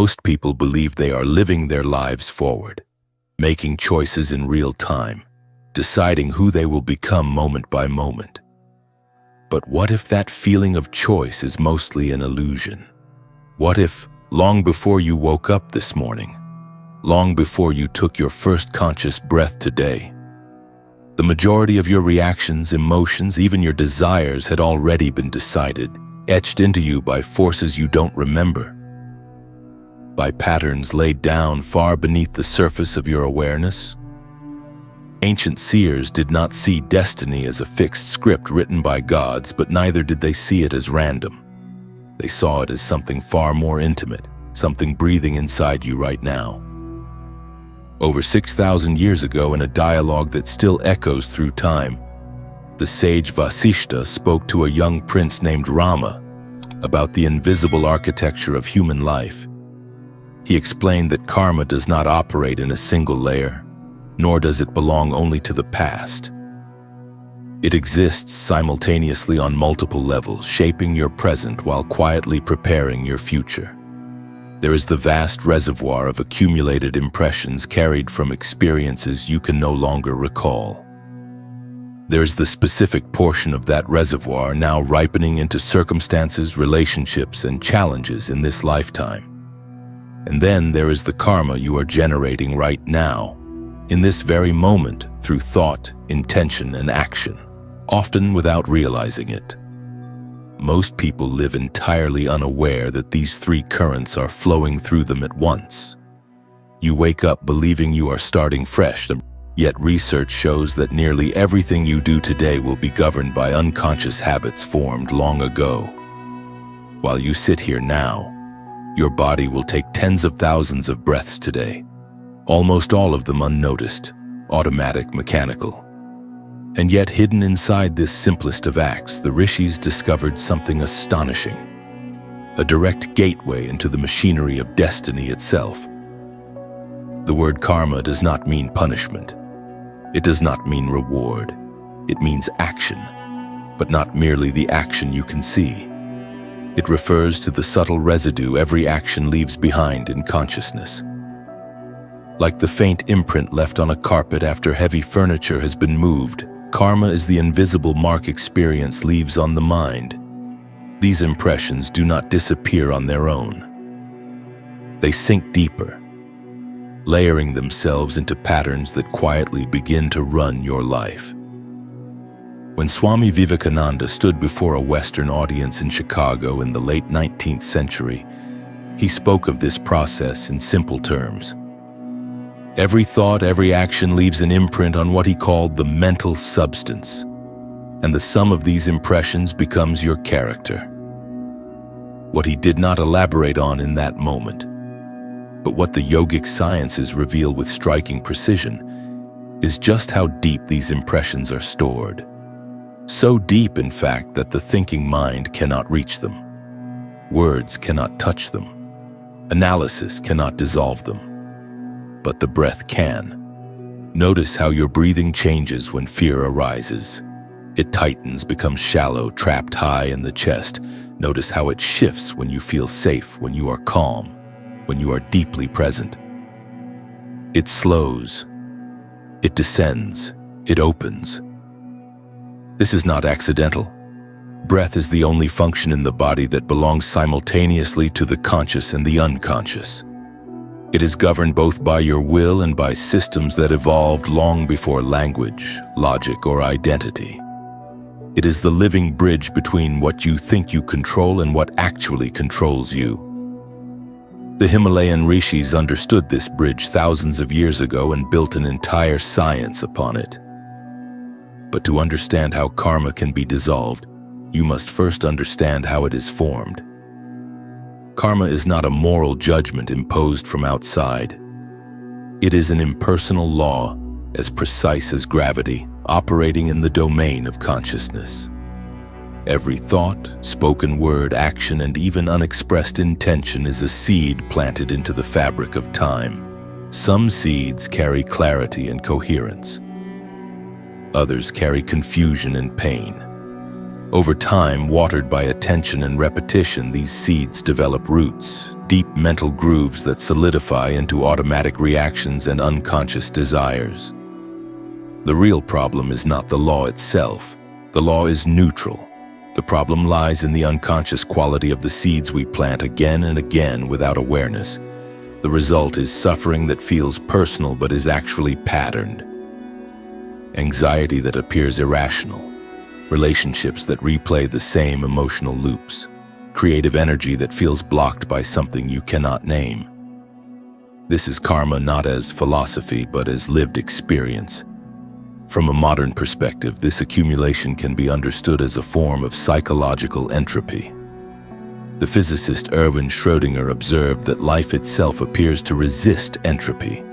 Most people believe they are living their lives forward, making choices in real time, deciding who they will become moment by moment. But what if that feeling of choice is mostly an illusion? What if, long before you woke up this morning, long before you took your first conscious breath today, the majority of your reactions, emotions, even your desires had already been decided, etched into you by forces you don't remember, by patterns laid down far beneath the surface of your awareness? Ancient seers did not see destiny as a fixed script written by gods, but neither did they see it as random. They saw it as something far more intimate, something breathing inside you right now. Over 6,000 years ago, in a dialogue that still echoes through time, the sage Vasishta spoke to a young prince named Rama about the invisible architecture of human life. He explained that karma does not operate in a single layer, nor does it belong only to the past. It exists simultaneously on multiple levels, shaping your present while quietly preparing your future. There is the vast reservoir of accumulated impressions carried from experiences you can no longer recall. There is the specific portion of that reservoir now ripening into circumstances, relationships, and challenges in this lifetime. And then there is the karma you are generating right now, in this very moment, through thought, intention, and action, often without realizing it. Most people live entirely unaware that these three currents are flowing through them at once. You wake up believing you are starting fresh, yet research shows that nearly everything you do today will be governed by unconscious habits formed long ago. While you sit here now, your body will take tens of thousands of breaths today, almost all of them unnoticed, automatic, mechanical. And yet, hidden inside this simplest of acts, the rishis discovered something astonishing, a direct gateway into the machinery of destiny itself. The word karma does not mean punishment. It does not mean reward. It means action, but not merely the action you can see. It refers to the subtle residue every action leaves behind in consciousness. Like the faint imprint left on a carpet after heavy furniture has been moved, karma is the invisible mark experience leaves on the mind. These impressions do not disappear on their own. They sink deeper, layering themselves into patterns that quietly begin to run your life. When Swami Vivekananda stood before a Western audience in Chicago in the late 19th century, he spoke of this process in simple terms. Every thought, every action leaves an imprint on what he called the mental substance, and the sum of these impressions becomes your character. What he did not elaborate on in that moment, but what the yogic sciences reveal with striking precision, is just how deep these impressions are stored. So deep, in fact, that the thinking mind cannot reach them. Words cannot touch them. Analysis cannot dissolve them. But the breath can. Notice how your breathing changes when fear arises. It tightens, becomes shallow, trapped high in the chest. Notice how it shifts when you feel safe, when you are calm, when you are deeply present. It slows. It descends. It opens. This is not accidental. Breath is the only function in the body that belongs simultaneously to the conscious and the unconscious. It is governed both by your will and by systems that evolved long before language, logic, or identity. It is the living bridge between what you think you control and what actually controls you. The Himalayan rishis understood this bridge thousands of years ago and built an entire science upon it. But to understand how karma can be dissolved, you must first understand how it is formed. Karma is not a moral judgment imposed from outside. It is an impersonal law, as precise as gravity, operating in the domain of consciousness. Every thought, spoken word, action, and even unexpressed intention is a seed planted into the fabric of time. Some seeds carry clarity and coherence. Others carry confusion and pain. Over time, watered by attention and repetition, these seeds develop roots, deep mental grooves that solidify into automatic reactions and unconscious desires. The real problem is not the law itself. The law is neutral. The problem lies in the unconscious quality of the seeds we plant again and again without awareness. The result is suffering that feels personal but is actually patterned. Anxiety that appears irrational. Relationships that replay the same emotional loops. Creative energy that feels blocked by something you cannot name. This is karma not as philosophy but as lived experience. From a modern perspective, this accumulation can be understood as a form of psychological entropy. The physicist Erwin Schrödinger observed that life itself appears to resist entropy,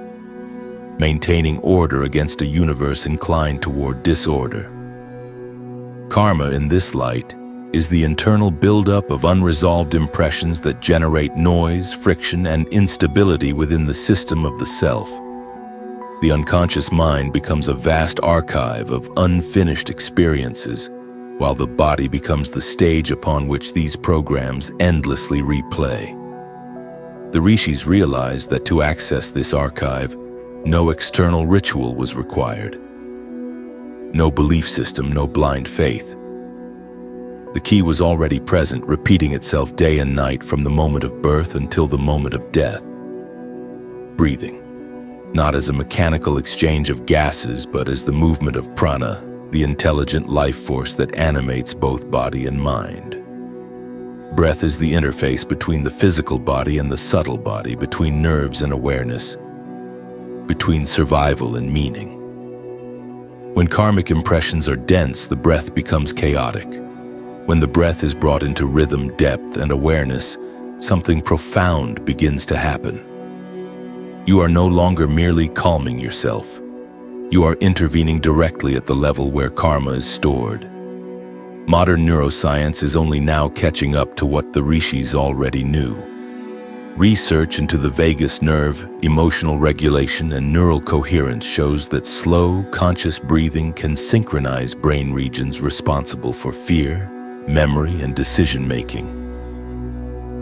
maintaining order against a universe inclined toward disorder. Karma, in this light, is the internal buildup of unresolved impressions that generate noise, friction, and instability within the system of the self. The unconscious mind becomes a vast archive of unfinished experiences, while the body becomes the stage upon which these programs endlessly replay. The rishis realized that to access this archive, no external ritual was required. No belief system, no blind faith. The key was already present, repeating itself day and night from the moment of birth until the moment of death. Breathing. Not as a mechanical exchange of gases, but as the movement of prana, the intelligent life force that animates both body and mind. Breath is the interface between the physical body and the subtle body, between nerves and awareness, between survival and meaning. When karmic impressions are dense, the breath becomes chaotic. When the breath is brought into rhythm, depth, and awareness, something profound begins to happen. You are no longer merely calming yourself. You are intervening directly at the level where karma is stored. Modern neuroscience is only now catching up to what the rishis already knew. Research into the vagus nerve, emotional regulation, and neural coherence shows that slow, conscious breathing can synchronize brain regions responsible for fear, memory, and decision-making.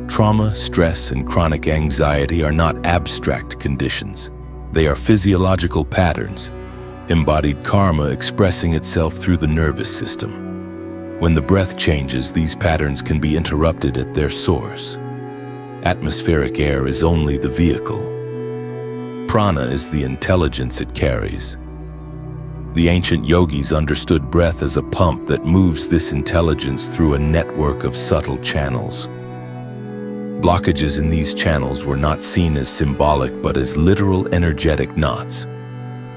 Trauma, stress, and chronic anxiety are not abstract conditions. They are physiological patterns, embodied karma expressing itself through the nervous system. When the breath changes, these patterns can be interrupted at their source. Atmospheric air is only the vehicle. Prana is the intelligence it carries. The ancient yogis understood breath as a pump that moves this intelligence through a network of subtle channels. Blockages in these channels were not seen as symbolic but as literal energetic knots,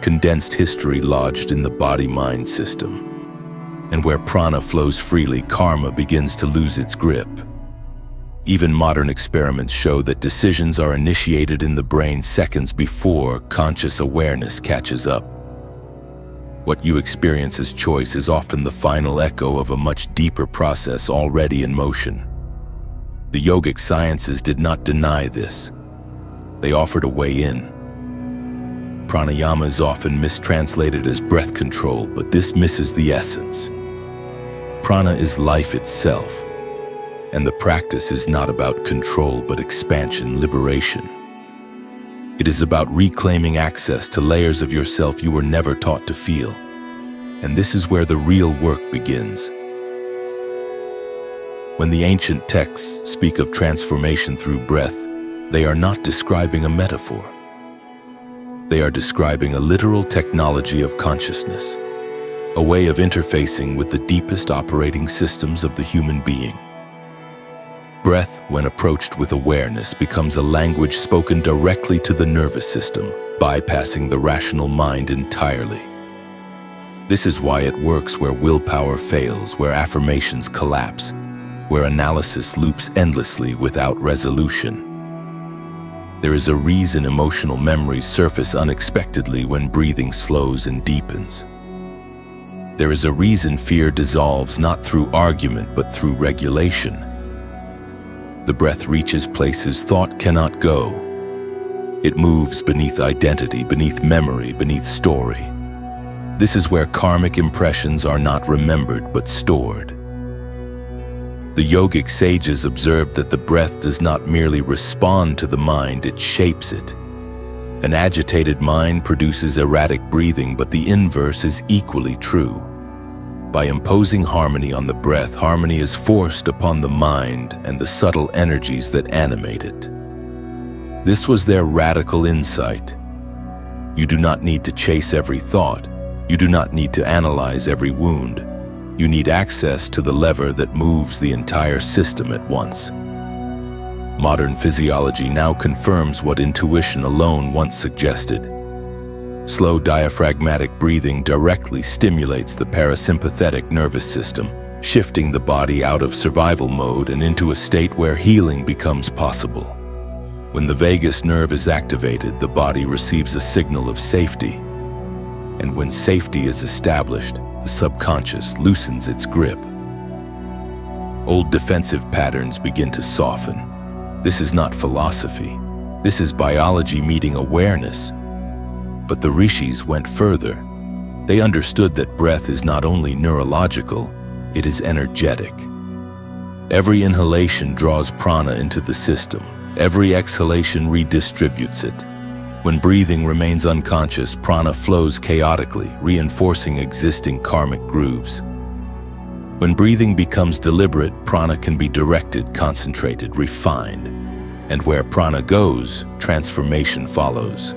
condensed history lodged in the body-mind system. And where prana flows freely, karma begins to lose its grip. Even modern experiments show that decisions are initiated in the brain seconds before conscious awareness catches up. What you experience as choice is often the final echo of a much deeper process already in motion. The yogic sciences did not deny this. They offered a way in. Pranayama is often mistranslated as breath control, but this misses the essence. Prana is life itself, and the practice is not about control but expansion, liberation. It is about reclaiming access to layers of yourself you were never taught to feel. And this is where the real work begins. When the ancient texts speak of transformation through breath, they are not describing a metaphor. They are describing a literal technology of consciousness, a way of interfacing with the deepest operating systems of the human being. Breath, when approached with awareness, becomes a language spoken directly to the nervous system, bypassing the rational mind entirely. This is why it works where willpower fails, where affirmations collapse, where analysis loops endlessly without resolution. There is a reason emotional memories surface unexpectedly when breathing slows and deepens. There is a reason fear dissolves not through argument but through regulation. The breath reaches places thought cannot go. It moves beneath identity, beneath memory, beneath story. This is where karmic impressions are not remembered but stored. The yogic sages observed that the breath does not merely respond to the mind, it shapes it. An agitated mind produces erratic breathing, but the inverse is equally true. By imposing harmony on the breath, harmony is forced upon the mind and the subtle energies that animate it. This was their radical insight. You do not need to chase every thought. You do not need to analyze every wound. You need access to the lever that moves the entire system at once. Modern physiology now confirms what intuition alone once suggested. Slow diaphragmatic breathing directly stimulates the parasympathetic nervous system, shifting the body out of survival mode and into a state where healing becomes possible. When the vagus nerve is activated, the body receives a signal of safety. And when safety is established, the subconscious loosens its grip. Old defensive patterns begin to soften. This is not philosophy. This is biology meeting awareness. But the rishis went further. They understood that breath is not only neurological, it is energetic. Every inhalation draws prana into the system. Every exhalation redistributes it. When breathing remains unconscious, prana flows chaotically, reinforcing existing karmic grooves. When breathing becomes deliberate, prana can be directed, concentrated, refined. And where prana goes, transformation follows.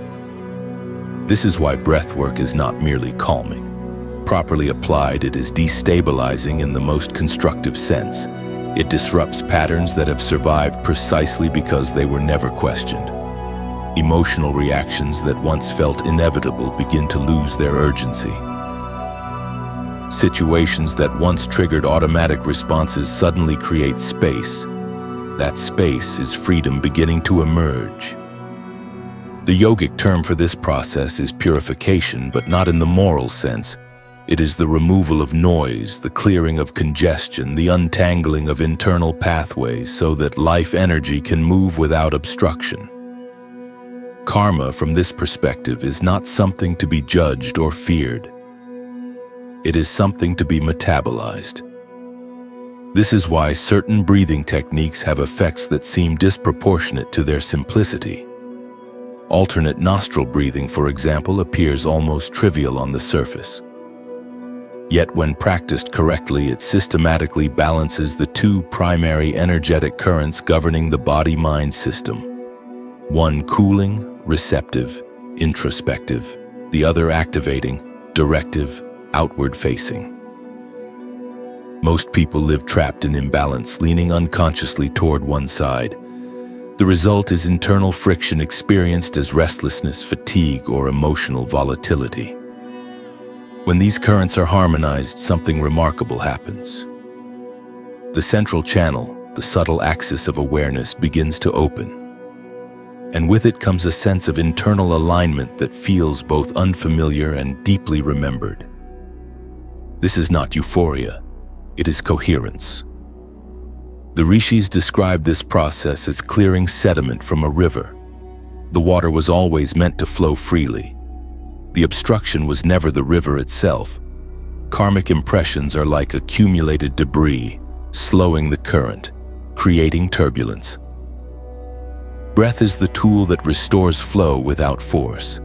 This is why breathwork is not merely calming. Properly applied, it is destabilizing in the most constructive sense. It disrupts patterns that have survived precisely because they were never questioned. Emotional reactions that once felt inevitable begin to lose their urgency. Situations that once triggered automatic responses suddenly create space. That space is freedom beginning to emerge. The yogic term for this process is purification, but not in the moral sense. It is the removal of noise, the clearing of congestion, the untangling of internal pathways so that life energy can move without obstruction. Karma, from this perspective, is not something to be judged or feared. It is something to be metabolized. This is why certain breathing techniques have effects that seem disproportionate to their simplicity. Alternate nostril breathing, for example, appears almost trivial on the surface. Yet when practiced correctly, it systematically balances the two primary energetic currents governing the body-mind system. One cooling, receptive, introspective, the other activating, directive, outward-facing. Most people live trapped in imbalance, leaning unconsciously toward one side. The result is internal friction experienced as restlessness, fatigue, or emotional volatility. When these currents are harmonized, something remarkable happens. The central channel, the subtle axis of awareness, begins to open. And with it comes a sense of internal alignment that feels both unfamiliar and deeply remembered. This is not euphoria, it is coherence. The rishis describe this process as clearing sediment from a river. The water was always meant to flow freely. The obstruction was never the river itself. Karmic impressions are like accumulated debris, slowing the current, creating turbulence. Breath is the tool that restores flow without force.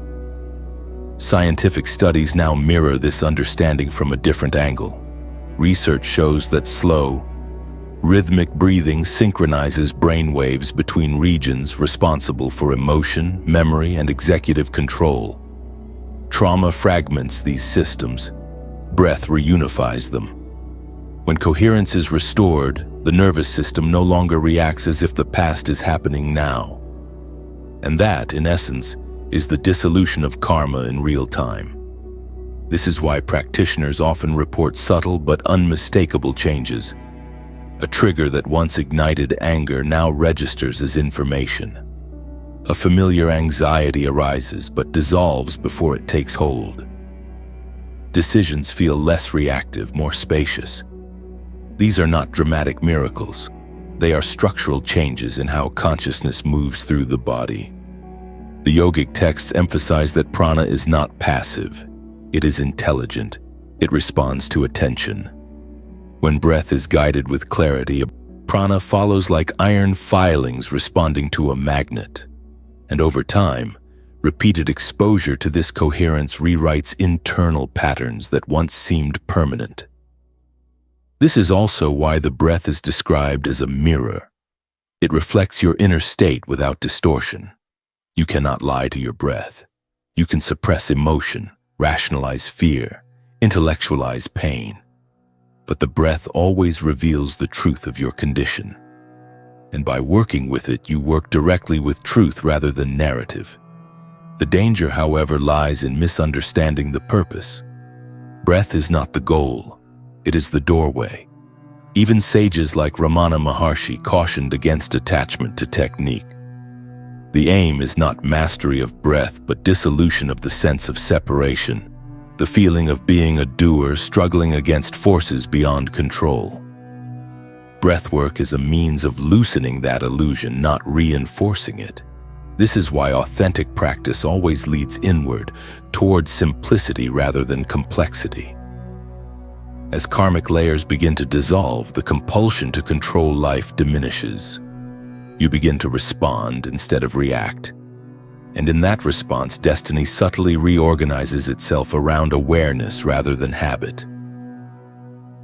Scientific studies now mirror this understanding from a different angle. Research shows that slow, rhythmic breathing synchronizes brain waves between regions responsible for emotion, memory, and executive control. Trauma fragments these systems. Breath reunifies them. When coherence is restored, the nervous system no longer reacts as if the past is happening now. And that, in essence, is the dissolution of karma in real time. This is why practitioners often report subtle but unmistakable changes. A trigger that once ignited anger now registers as information. A familiar anxiety arises but dissolves before it takes hold. Decisions feel less reactive, more spacious. These are not dramatic miracles. They are structural changes in how consciousness moves through the body. The yogic texts emphasize that prana is not passive. It is intelligent. It responds to attention. When breath is guided with clarity, prana follows like iron filings responding to a magnet. And over time, repeated exposure to this coherence rewrites internal patterns that once seemed permanent. This is also why the breath is described as a mirror. It reflects your inner state without distortion. You cannot lie to your breath. You can suppress emotion, rationalize fear, intellectualize pain. But the breath always reveals the truth of your condition. And by working with it, you work directly with truth rather than narrative. The danger, however, lies in misunderstanding the purpose. Breath is not the goal. It is the doorway. Even sages like Ramana Maharshi cautioned against attachment to technique. The aim is not mastery of breath, but dissolution of the sense of separation, the feeling of being a doer struggling against forces beyond control. Breathwork is a means of loosening that illusion, not reinforcing it. This is why authentic practice always leads inward, toward simplicity rather than complexity. As karmic layers begin to dissolve, the compulsion to control life diminishes. You begin to respond instead of react. And in that response, destiny subtly reorganizes itself around awareness rather than habit.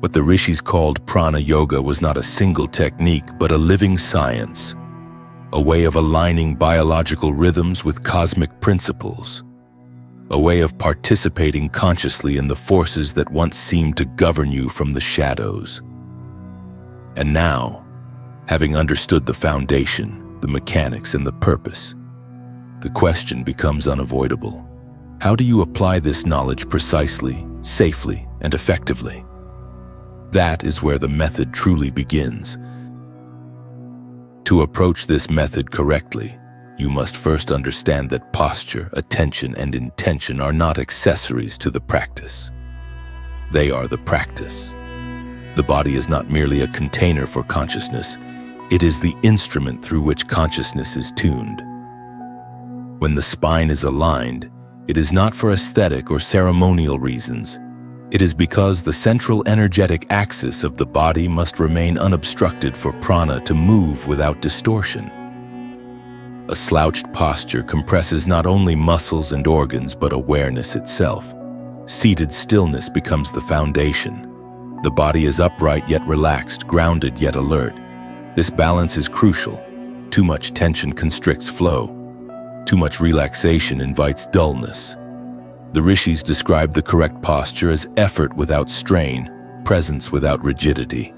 What the rishis called prana yoga was not a single technique, but a living science, a way of aligning biological rhythms with cosmic principles, a way of participating consciously in the forces that once seemed to govern you from the shadows. And now, having understood the foundation, the mechanics, and the purpose, the question becomes unavoidable. How do you apply this knowledge precisely, safely, and effectively? That is where the method truly begins. To approach this method correctly, you must first understand that posture, attention, and intention are not accessories to the practice. They are the practice. The body is not merely a container for consciousness. It is the instrument through which consciousness is tuned. When the spine is aligned, it is not for aesthetic or ceremonial reasons. It is because the central energetic axis of the body must remain unobstructed for prana to move without distortion. A slouched posture compresses not only muscles and organs, but awareness itself. Seated stillness becomes the foundation. The body is upright yet relaxed, grounded yet alert. This balance is crucial. Too much tension constricts flow. Too much relaxation invites dullness. The rishis described the correct posture as effort without strain, presence without rigidity.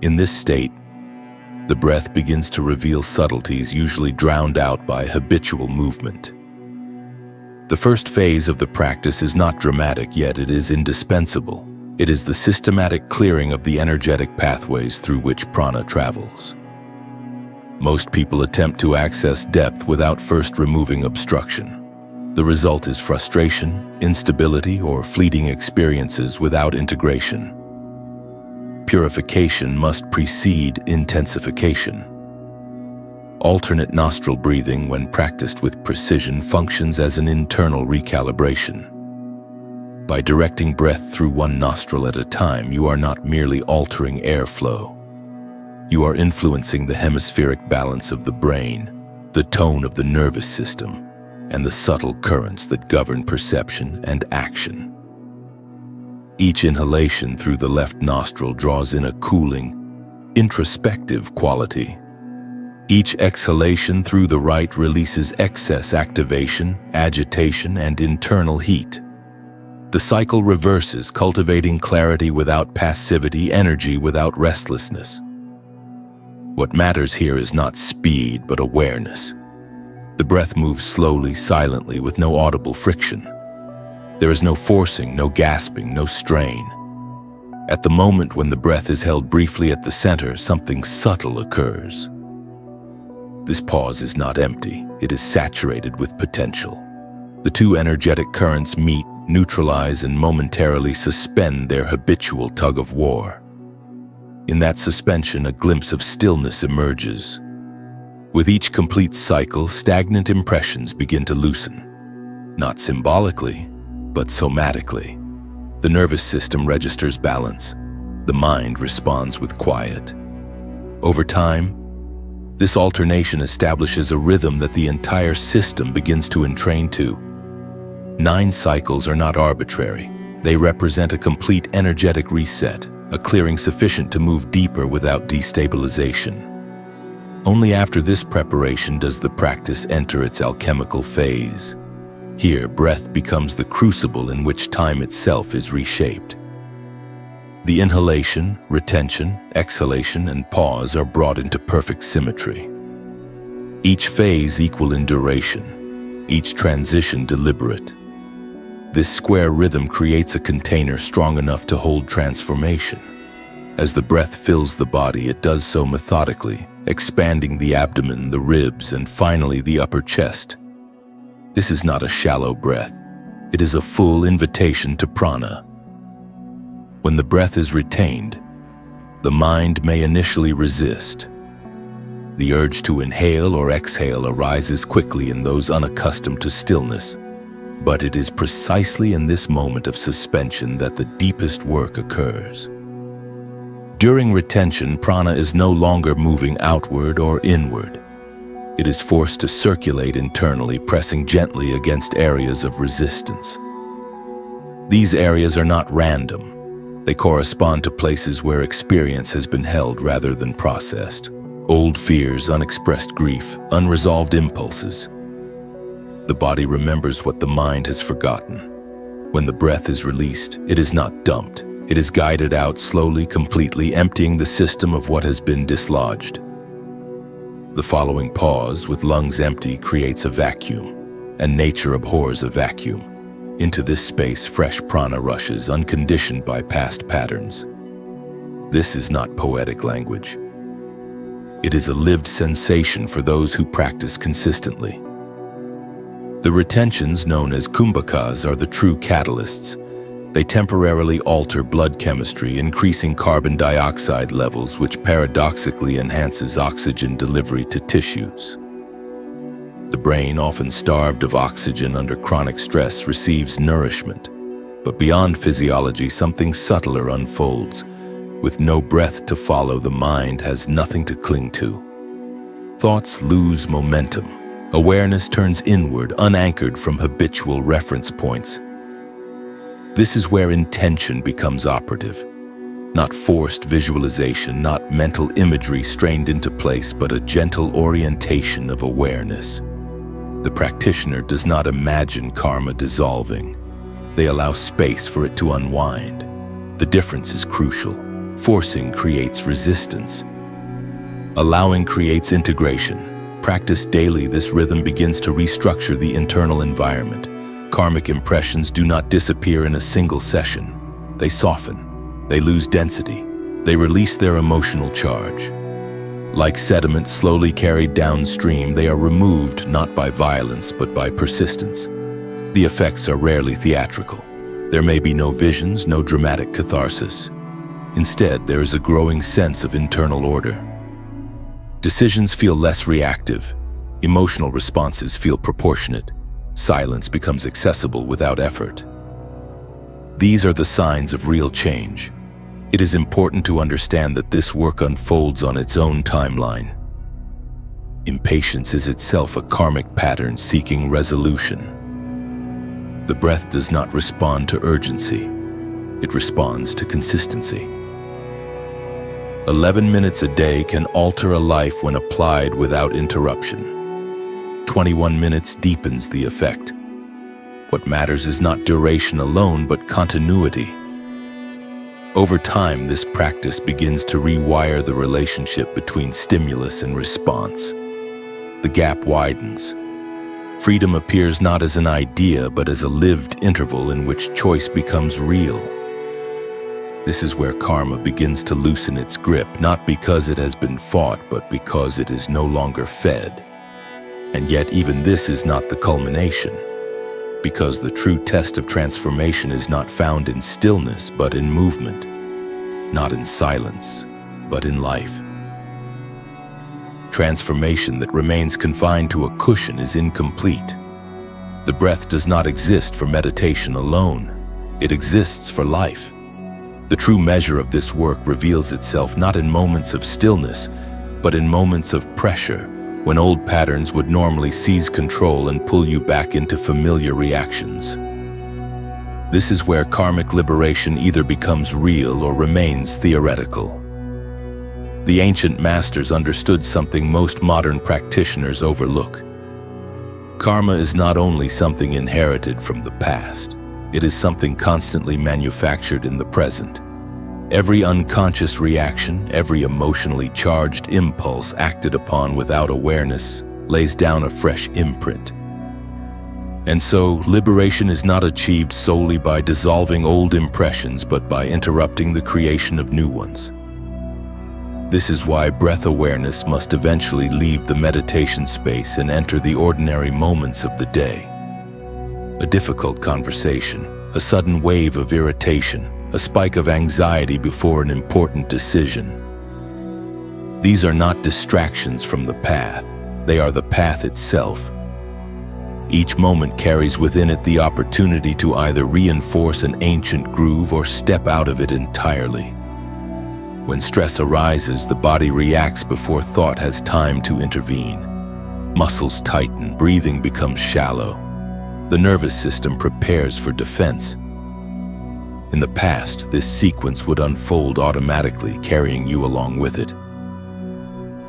In this state, the breath begins to reveal subtleties usually drowned out by habitual movement. The first phase of the practice is not dramatic, yet it is indispensable. It is the systematic clearing of the energetic pathways through which prana travels. Most people attempt to access depth without first removing obstruction. The result is frustration, instability, or fleeting experiences without integration. Purification must precede intensification. Alternate nostril breathing, when practiced with precision, functions as an internal recalibration. By directing breath through one nostril at a time, you are not merely altering airflow. You are influencing the hemispheric balance of the brain, the tone of the nervous system, and the subtle currents that govern perception and action. Each inhalation through the left nostril draws in a cooling, introspective quality. Each exhalation through the right releases excess activation, agitation, and internal heat. The cycle reverses, cultivating clarity without passivity, energy without restlessness. What matters here is not speed, but awareness. The breath moves slowly, silently, with no audible friction. There is no forcing, no gasping, no strain. At the moment when the breath is held briefly at the center, something subtle occurs. This pause is not empty, it is saturated with potential. The two energetic currents meet, neutralize, and momentarily suspend their habitual tug-of-war. In that suspension, a glimpse of stillness emerges. With each complete cycle, stagnant impressions begin to loosen. Not symbolically, but somatically. The nervous system registers balance. The mind responds with quiet. Over time, this alternation establishes a rhythm that the entire system begins to entrain to. 9 cycles are not arbitrary. They represent a complete energetic reset, a clearing sufficient to move deeper without destabilization. Only after this preparation does the practice enter its alchemical phase. Here, breath becomes the crucible in which time itself is reshaped. The inhalation, retention, exhalation, and pause are brought into perfect symmetry. Each phase equal in duration, each transition deliberate. This square rhythm creates a container strong enough to hold transformation. As the breath fills the body, it does so methodically, expanding the abdomen, the ribs, and finally the upper chest. This is not a shallow breath. It is a full invitation to prana. When the breath is retained, the mind may initially resist. The urge to inhale or exhale arises quickly in those unaccustomed to stillness. But it is precisely in this moment of suspension that the deepest work occurs. During retention, prana is no longer moving outward or inward. It is forced to circulate internally, pressing gently against areas of resistance. These areas are not random. They correspond to places where experience has been held rather than processed. Old fears, unexpressed grief, unresolved impulses. The body remembers what the mind has forgotten. When the breath is released, it is not dumped. It is guided out slowly, completely, emptying the system of what has been dislodged. The following pause, with lungs empty, creates a vacuum, and nature abhors a vacuum. Into this space, fresh prana rushes, unconditioned by past patterns. This is not poetic language. It is a lived sensation for those who practice consistently. The retentions, known as kumbhakas, are the true catalysts. They temporarily alter blood chemistry, increasing carbon dioxide levels, which paradoxically enhances oxygen delivery to tissues. The brain, often starved of oxygen under chronic stress, receives nourishment. But beyond physiology, something subtler unfolds. With no breath to follow, the mind has nothing to cling to. Thoughts lose momentum. Awareness turns inward, unanchored from habitual reference points. This is where intention becomes operative. Not forced visualization, not mental imagery strained into place, but a gentle orientation of awareness. The practitioner does not imagine karma dissolving. They allow space for it to unwind. The difference is crucial. Forcing creates resistance. Allowing creates integration. Practiced daily, this rhythm begins to restructure the internal environment. Karmic impressions do not disappear in a single session. They soften. They lose density. They release their emotional charge. Like sediment slowly carried downstream, they are removed not by violence but by persistence. The effects are rarely theatrical. There may be no visions, no dramatic catharsis. Instead, there is a growing sense of internal order. Decisions feel less reactive. Emotional responses feel proportionate. Silence becomes accessible without effort. These are the signs of real change. It is important to understand that this work unfolds on its own timeline. Impatience is itself a karmic pattern seeking resolution. The breath does not respond to urgency. It responds to consistency. 11 minutes a day can alter a life when applied without interruption. 21 minutes deepens the effect. What matters is not duration alone, but continuity. Over time, this practice begins to rewire the relationship between stimulus and response. The gap widens. Freedom appears not as an idea, but as a lived interval in which choice becomes real. This is where karma begins to loosen its grip, not because it has been fought, but because it is no longer fed. And yet even this is not the culmination, because the true test of transformation is not found in stillness, but in movement, not in silence, but in life. Transformation that remains confined to a cushion is incomplete. The breath does not exist for meditation alone. It exists for life. The true measure of this work reveals itself not in moments of stillness, but in moments of pressure, when old patterns would normally seize control and pull you back into familiar reactions. This is where karmic liberation either becomes real or remains theoretical. The ancient masters understood something most modern practitioners overlook. Karma is not only something inherited from the past, it is something constantly manufactured in the present. Every unconscious reaction, every emotionally charged impulse acted upon without awareness lays down a fresh imprint. And so, liberation is not achieved solely by dissolving old impressions, but by interrupting the creation of new ones. This is why breath awareness must eventually leave the meditation space and enter the ordinary moments of the day. A difficult conversation, a sudden wave of irritation, a spike of anxiety before an important decision. These are not distractions from the path, they are the path itself. Each moment carries within it the opportunity to either reinforce an ancient groove or step out of it entirely. When stress arises, the body reacts before thought has time to intervene. Muscles tighten, breathing becomes shallow. The nervous system prepares for defense. In the past, this sequence would unfold automatically, carrying you along with it.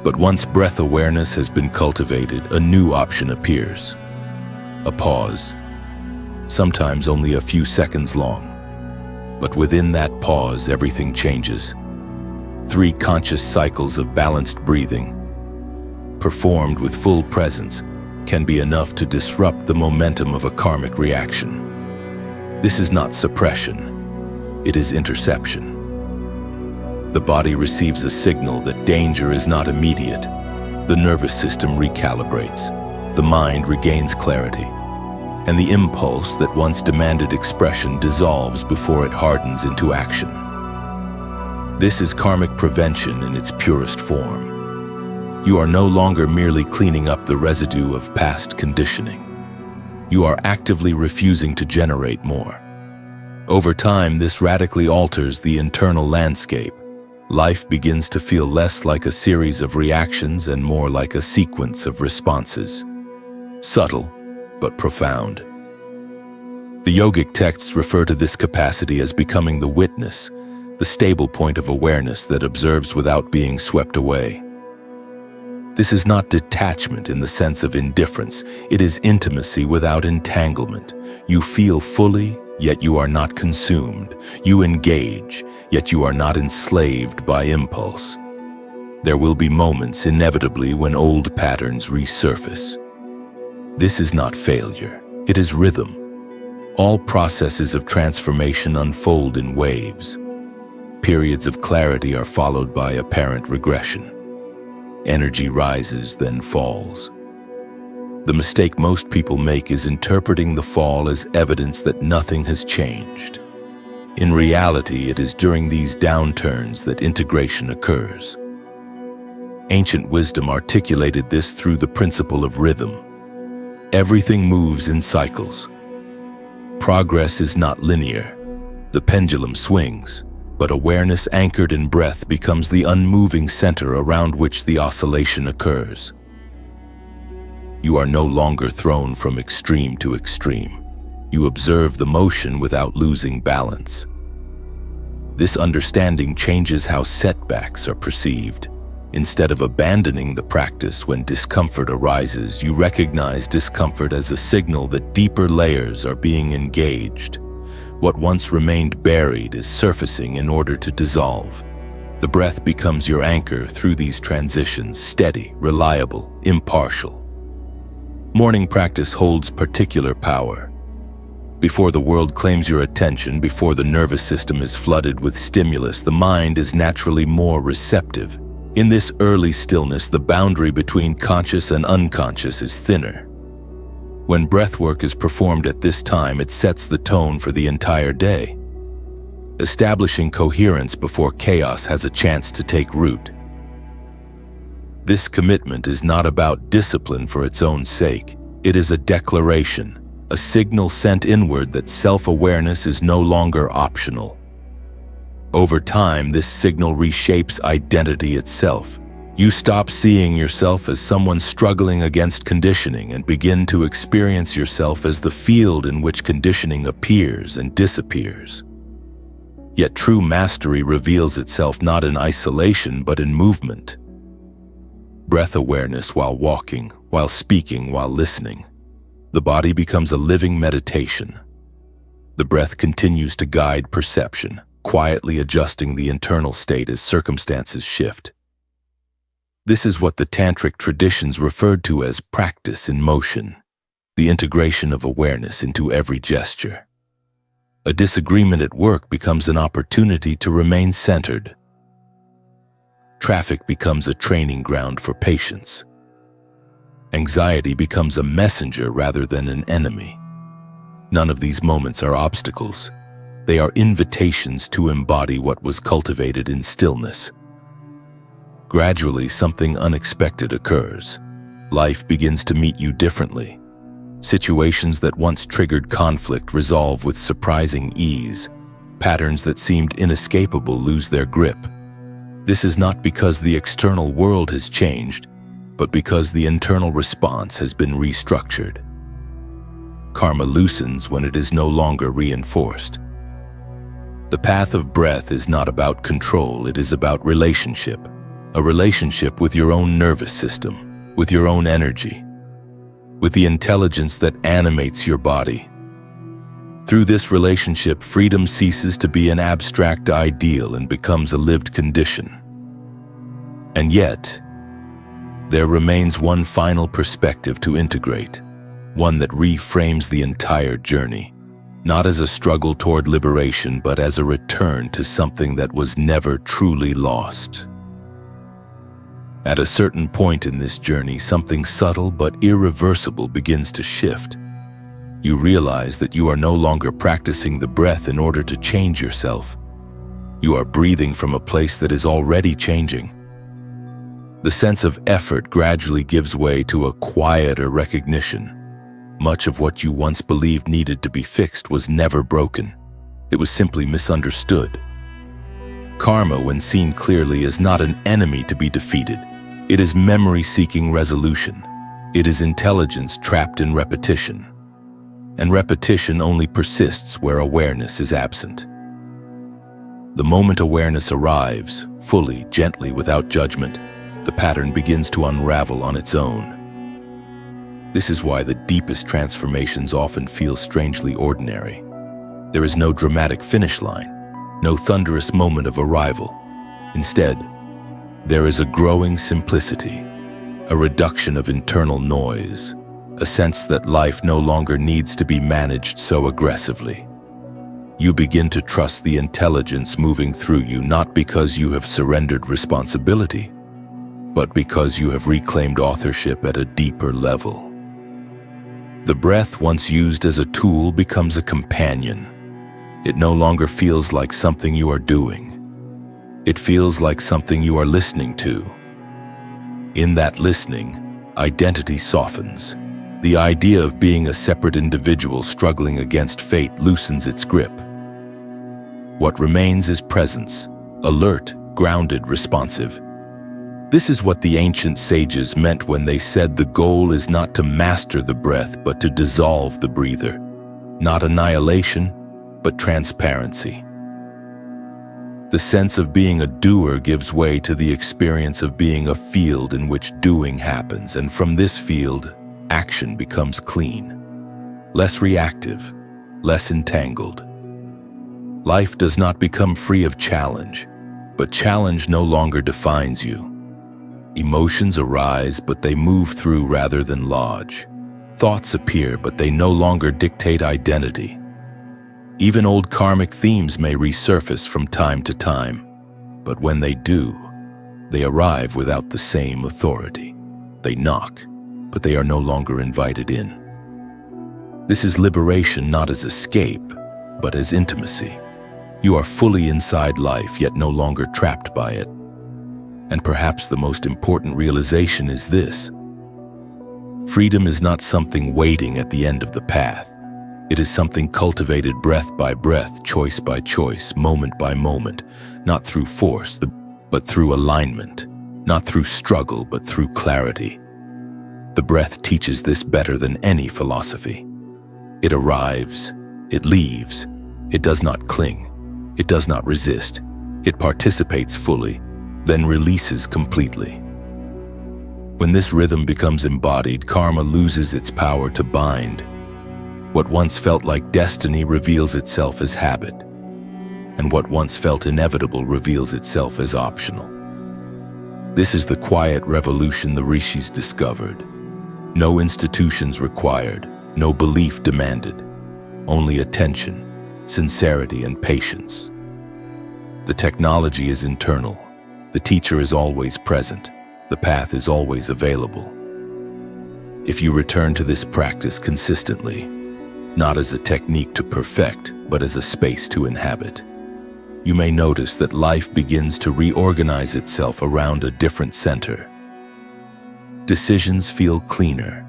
But once breath awareness has been cultivated, a new option appears. A pause, sometimes only a few seconds long. But within that pause, everything changes. 3 conscious cycles of balanced breathing, performed with full presence, can be enough to disrupt the momentum of a karmic reaction. This is not suppression, it is interception. The body receives a signal that danger is not immediate. The nervous system recalibrates, the mind regains clarity, and the impulse that once demanded expression dissolves before it hardens into action. This is karmic prevention in its purest form. You are no longer merely cleaning up the residue of past conditioning. You are actively refusing to generate more. Over time, this radically alters the internal landscape. Life begins to feel less like a series of reactions and more like a sequence of responses. Subtle, but profound. The yogic texts refer to this capacity as becoming the witness, the stable point of awareness that observes without being swept away. This is not detachment in the sense of indifference, it is intimacy without entanglement. You feel fully, yet you are not consumed. You engage, yet you are not enslaved by impulse. There will be moments inevitably when old patterns resurface. This is not failure, it is rhythm. All processes of transformation unfold in waves. Periods of clarity are followed by apparent regression. Energy rises, then falls. The mistake most people make is interpreting the fall as evidence that nothing has changed. In reality, it is during these downturns that integration occurs. Ancient wisdom articulated this through the principle of rhythm. Everything moves in cycles. Progress is not linear. The pendulum swings, but awareness anchored in breath becomes the unmoving center around which the oscillation occurs. You are no longer thrown from extreme to extreme. You observe the motion without losing balance. This understanding changes how setbacks are perceived. Instead of abandoning the practice when discomfort arises, you recognize discomfort as a signal that deeper layers are being engaged. What once remained buried is surfacing in order to dissolve. The breath becomes your anchor through these transitions, steady, reliable, impartial. Morning practice holds particular power. Before the world claims your attention, before the nervous system is flooded with stimulus, the mind is naturally more receptive. In this early stillness, the boundary between conscious and unconscious is thinner. When breathwork is performed at this time, it sets the tone for the entire day, establishing coherence before chaos has a chance to take root. This commitment is not about discipline for its own sake. It is a declaration, a signal sent inward that self-awareness is no longer optional. Over time, this signal reshapes identity itself. You stop seeing yourself as someone struggling against conditioning and begin to experience yourself as the field in which conditioning appears and disappears. Yet true mastery reveals itself not in isolation but in movement. Breath awareness while walking, while speaking, while listening. The body becomes a living meditation. The breath continues to guide perception, quietly adjusting the internal state as circumstances shift. This is what the tantric traditions referred to as practice in motion, the integration of awareness into every gesture. A disagreement at work becomes an opportunity to remain centered. Traffic becomes a training ground for patience. Anxiety becomes a messenger rather than an enemy. None of these moments are obstacles. They are invitations to embody what was cultivated in stillness. Gradually, something unexpected occurs. Life begins to meet you differently. Situations that once triggered conflict resolve with surprising ease. Patterns that seemed inescapable lose their grip. This is not because the external world has changed, but because the internal response has been restructured. Karma loosens when it is no longer reinforced. The path of breath is not about control, it is about relationship. A relationship with your own nervous system, with your own energy, with the intelligence that animates your body. Through this relationship, freedom ceases to be an abstract ideal and becomes a lived condition. And yet, there remains one final perspective to integrate, one that reframes the entire journey, not as a struggle toward liberation, but as a return to something that was never truly lost. At a certain point in this journey, something subtle but irreversible begins to shift. You realize that you are no longer practicing the breath in order to change yourself. You are breathing from a place that is already changing. The sense of effort gradually gives way to a quieter recognition. Much of what you once believed needed to be fixed was never broken. It was simply misunderstood. Karma, when seen clearly, is not an enemy to be defeated. It is memory seeking resolution. It is intelligence trapped in repetition. And repetition only persists where awareness is absent. The moment awareness arrives, fully, gently, without judgment, the pattern begins to unravel on its own. This is why the deepest transformations often feel strangely ordinary. There is no dramatic finish line, no thunderous moment of arrival. Instead, there is a growing simplicity, a reduction of internal noise, a sense that life no longer needs to be managed so aggressively. You begin to trust the intelligence moving through you, not because you have surrendered responsibility, but because you have reclaimed authorship at a deeper level. The breath, once used as a tool, becomes a companion. It no longer feels like something you are doing. It feels like something you are listening to. In that listening, identity softens. The idea of being a separate individual struggling against fate loosens its grip. What remains is presence, alert, grounded, responsive. This is what the ancient sages meant when they said the goal is not to master the breath, but to dissolve the breather. Not annihilation, but transparency. The sense of being a doer gives way to the experience of being a field in which doing happens, and from this field, action becomes clean, less reactive, less entangled. Life does not become free of challenge, but challenge no longer defines you. Emotions arise, but they move through rather than lodge. Thoughts appear, but they no longer dictate identity. Even old karmic themes may resurface from time to time, but when they do, they arrive without the same authority. They knock, but they are no longer invited in. This is liberation not as escape, but as intimacy. You are fully inside life, yet no longer trapped by it. And perhaps the most important realization is this: freedom is not something waiting at the end of the path. It is something cultivated breath by breath, choice by choice, moment by moment, not through force, but through alignment. not through struggle, but through clarity. The breath teaches this better than any philosophy. It arrives, it leaves, it does not cling, it does not resist, it participates fully, then releases completely. When this rhythm becomes embodied, karma loses its power to bind. What once felt like destiny reveals itself as habit, and what once felt inevitable reveals itself as optional. This is the quiet revolution the rishis discovered. No institutions required, no belief demanded, only attention, sincerity, and patience. The technology is internal. The teacher is always present. The path is always available. If you return to this practice consistently, not as a technique to perfect, but as a space to inhabit, you may notice that life begins to reorganize itself around a different center. Decisions feel cleaner.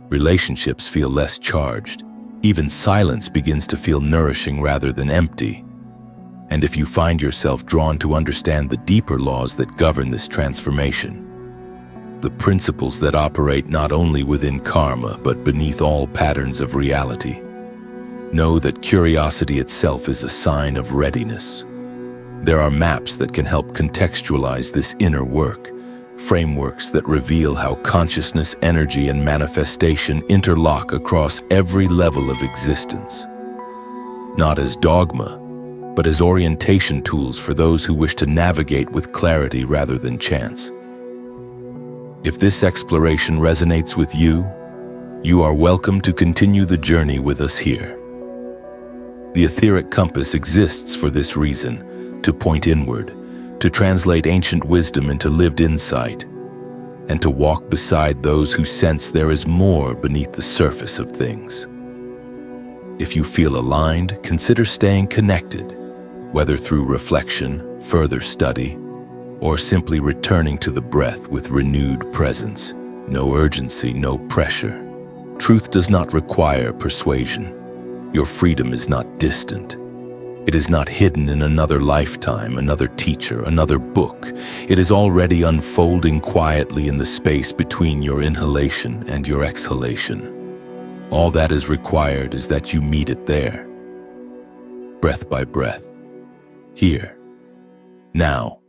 Relationships feel less charged. Even silence begins to feel nourishing rather than empty. And if you find yourself drawn to understand the deeper laws that govern this transformation, the principles that operate not only within karma but beneath all patterns of reality, know that curiosity itself is a sign of readiness. There are maps that can help contextualize this inner work, frameworks that reveal how consciousness, energy, and manifestation interlock across every level of existence. Not as dogma, but as orientation tools for those who wish to navigate with clarity rather than chance. If this exploration resonates with you, you are welcome to continue the journey with us here. The etheric compass exists for this reason, to point inward, to translate ancient wisdom into lived insight, and to walk beside those who sense there is more beneath the surface of things. If you feel aligned, consider staying connected, whether through reflection, further study, or simply returning to the breath with renewed presence. No urgency, no pressure. Truth does not require persuasion. Your freedom is not distant. It is not hidden in another lifetime, another teacher, another book. It is already unfolding quietly in the space between your inhalation and your exhalation. All that is required is that you meet it there, breath by breath, here, now.